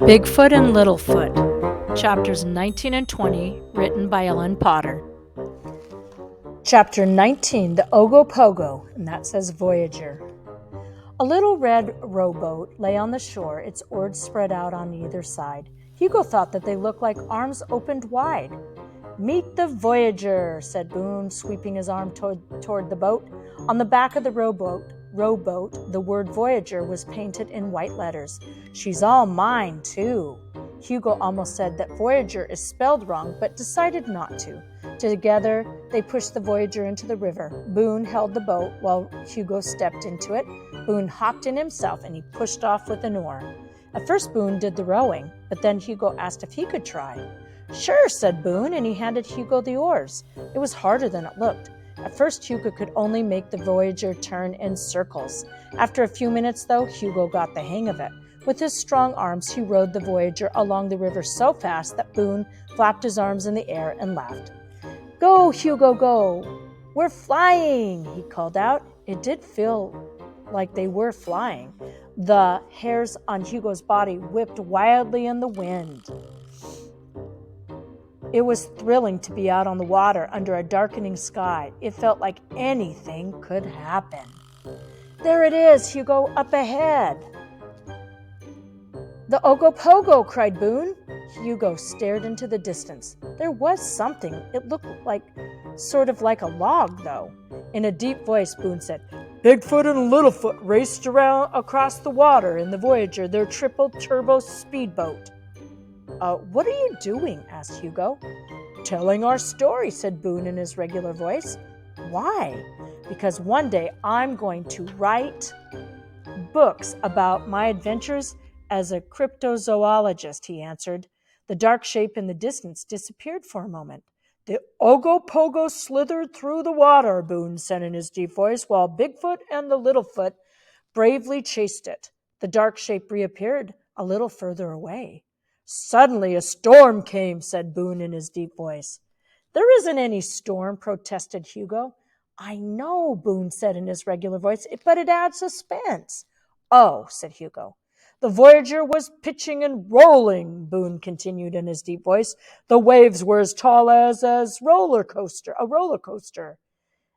Bigfoot and Littlefoot, chapters 19 and 20, written by Ellen Potter. Chapter 19, the Ogopogo, and that says Voyager. A little red rowboat lay on the shore, its oars spread out on either side. Hugo thought that they looked like arms opened wide. "Meet the Voyager," said Boone, sweeping his arm toward the boat. On the back of the rowboat, the word Voyager was painted in white letters. "She's all mine, too." Hugo almost said that Voyager is spelled wrong, but decided not to. Together, they pushed the Voyager into the river. Boone held the boat while Hugo stepped into it. Boone hopped in himself, and he pushed off with an oar. At first, Boone did the rowing, but then Hugo asked if he could try. "Sure," said Boone, and he handed Hugo the oars. It was harder than it looked. At first, Hugo could only make the Voyager turn in circles. After a few minutes, though, Hugo got the hang of it. With his strong arms, he rowed the Voyager along the river so fast that Boone flapped his arms in the air and laughed. "Go, Hugo, go! We're flying!" he called out. It did feel like they were flying. The hairs on Hugo's body whipped wildly in the wind. It was thrilling to be out on the water under a darkening sky. It felt like anything could happen. "There it is, Hugo, up ahead." "The Ogopogo!" cried Boone. Hugo stared into the distance. There was something. It looked sort of like a log, though. In a deep voice, Boone said, "Bigfoot and Littlefoot raced across the water in the Voyager, their triple-turbo speedboat." "What are you doing?" asked Hugo. "Telling our story," said Boone in his regular voice. "Why?" "Because one day I'm going to write books about my adventures as a cryptozoologist," he answered. The dark shape in the distance disappeared for a moment. "The Ogopogo slithered through the water," Boone said in his deep voice, "while Bigfoot and the Littlefoot bravely chased it." The dark shape reappeared a little further away. "Suddenly a storm came," said Boone in his deep voice. "There isn't any storm," protested Hugo. "I know," Boone said in his regular voice, "but it adds suspense." "Oh," said Hugo. "The Voyager was pitching and rolling," Boone continued in his deep voice. "The waves were as tall as a roller coaster.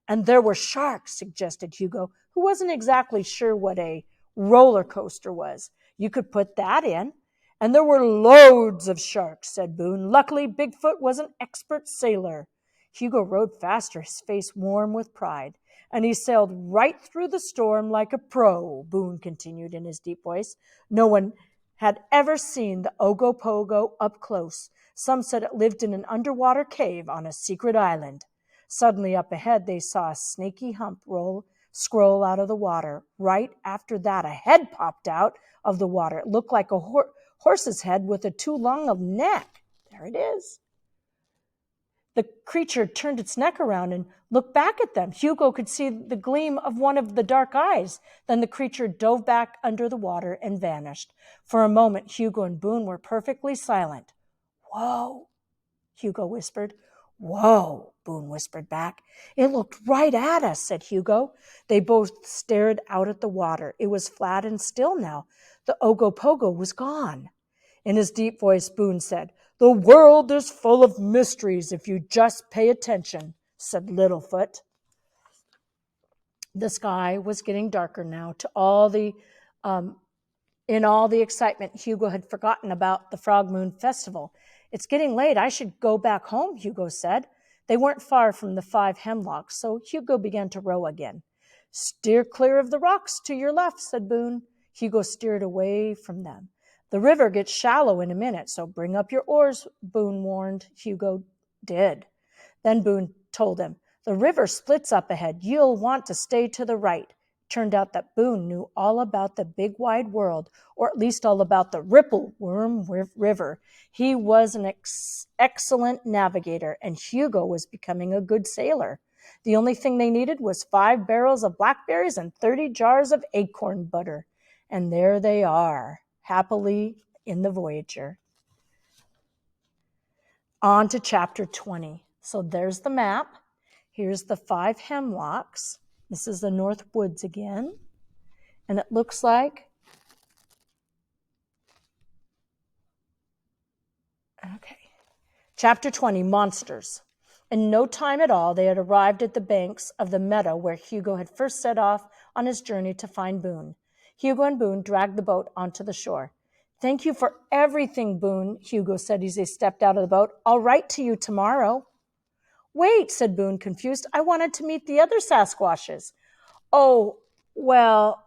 "And there were sharks," suggested Hugo, who wasn't exactly sure what a roller coaster was. "You could put that in." "And there were loads of sharks," said Boone. "Luckily, Bigfoot was an expert sailor." Hugo rowed faster, his face warm with pride. "And he sailed right through the storm like a pro," Boone continued in his deep voice. "No one had ever seen the Ogopogo up close. Some said it lived in an underwater cave on a secret island." Suddenly up ahead, they saw a snaky hump scroll out of the water. Right after that, a head popped out of the water. It looked like a horse's head with a too long a neck. There it is. The creature turned its neck around and looked back at them. Hugo could see the gleam of one of the dark eyes. Then the creature dove back under the water and vanished. For a moment, Hugo and Boone were perfectly silent. "Whoa," Hugo whispered. "Whoa," Boone whispered back. "It looked right at us," said Hugo. They both stared out at the water. It was flat and still now. The Ogopogo was gone. In his deep voice, Boone said, "The world is full of mysteries if you just pay attention," said Littlefoot. The sky was getting darker now. In all the excitement, Hugo had forgotten about the Frog Moon Festival. "It's getting late. I should go back home," Hugo said. They weren't far from the 5 hemlocks, so Hugo began to row again. "Steer clear of the rocks to your left," said Boone. Hugo steered away from them. "The river gets shallow in a minute, so bring up your oars," Boone warned. Hugo did. Then Boone told him, "The river splits up ahead. You'll want to stay to the right." Turned out that Boone knew all about the big wide world, or at least all about the Ripple Worm River. He was an excellent navigator, and Hugo was becoming a good sailor. The only thing they needed was 5 barrels of blackberries and 30 jars of acorn butter. And there they are, happily in the Voyager. On to chapter 20. So there's the map. Here's the 5 hemlocks. This is the North Woods again. And it looks like Chapter 20, Monsters. In no time at all, they had arrived at the banks of the meadow where Hugo had first set off on his journey to find Boone. Hugo and Boone dragged the boat onto the shore. "Thank you for everything, Boone," Hugo said as they stepped out of the boat. "I'll write to you tomorrow." "Wait," said Boone, confused. "I wanted to meet the other Sasquatches." "Oh, well,"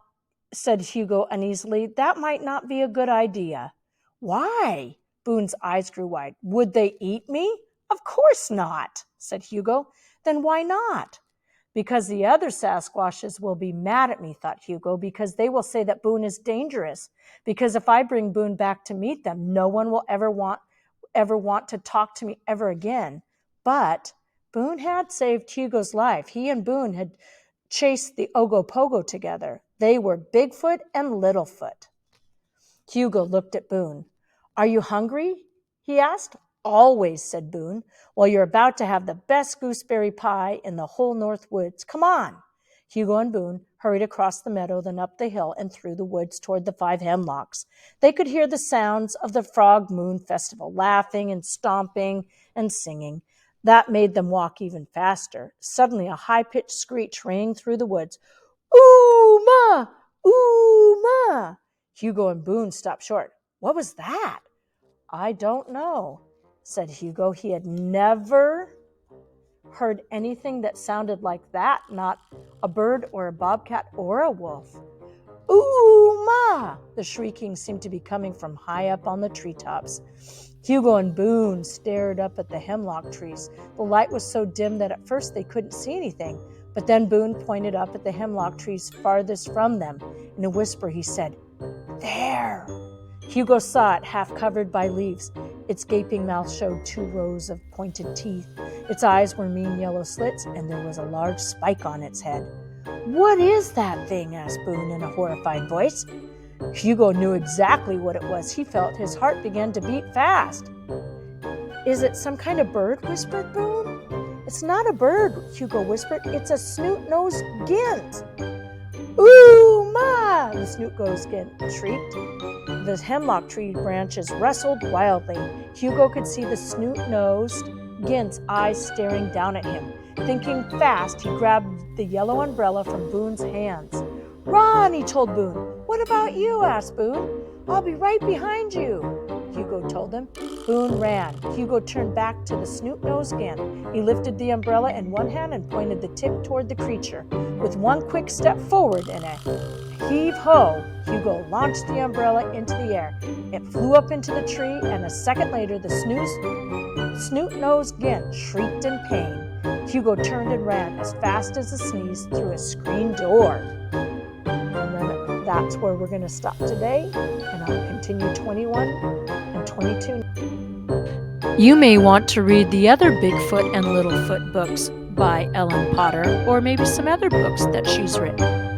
said Hugo uneasily, "that might not be a good idea." "Why?" Boone's eyes grew wide. "Would they eat me?" "Of course not," said Hugo. "Then why not?" "Because the other Sasquatches will be mad at me," thought Hugo, "because they will say that Boone is dangerous. Because if I bring Boone back to meet them, no one will ever want to talk to me ever again." But Boone had saved Hugo's life. He and Boone had chased the Ogopogo together. They were Bigfoot and Littlefoot. Hugo looked at Boone. "Are you hungry?" he asked. "Always," said Boone. "Well, you're about to have the best gooseberry pie in the whole North Woods. Come on." Hugo and Boone hurried across the meadow, then up the hill and through the woods toward the 5 hemlocks. They could hear the sounds of the Frog Moon Festival, laughing and stomping and singing. That made them walk even faster. Suddenly, a high-pitched screech rang through the woods. "Ooh-ma! Ooh-ma!" Hugo and Boone stopped short. "What was that?" "I don't know," said Hugo. He had never heard anything that sounded like that, not a bird or a bobcat or a wolf. "Ooh-ma!" The shrieking seemed to be coming from high up on the treetops. Hugo and Boone stared up at the hemlock trees. The light was so dim that at first they couldn't see anything. But then Boone pointed up at the hemlock trees farthest from them. In a whisper, he said, "There." Hugo saw it, half covered by leaves. Its gaping mouth showed 2 rows of pointed teeth. Its eyes were mean yellow slits, and there was a large spike on its head. "What is that thing?" asked Boone in a horrified voice. Hugo knew exactly what it was. He felt his heart began to beat fast. "Is it some kind of bird?" whispered Boone. "It's not a bird," Hugo whispered. "It's a snoot-nosed gint." "Ooh-ma!" the snoot-nosed gint shrieked. The hemlock tree branches rustled wildly. Hugo could see the snoot-nosed gint's eyes staring down at him. Thinking fast, he grabbed the yellow umbrella from Boone's hands. "Run," he told Boone. "What about you?" asked Boone. "I'll be right behind you," Hugo told him. Boone ran. Hugo turned back to the snoot-nosed gint. He lifted the umbrella in one hand and pointed the tip toward the creature. With one quick step forward and a heave-ho, Hugo launched the umbrella into the air. It flew up into the tree, and a second later, the snoot-nosed gint shrieked in pain. Hugo turned and ran as fast as a sneeze through a screen door. And then that's where we're going to stop today, and I'll continue 21 and 22. You may want to read the other Bigfoot and Littlefoot books by Ellen Potter, or maybe some other books that she's written.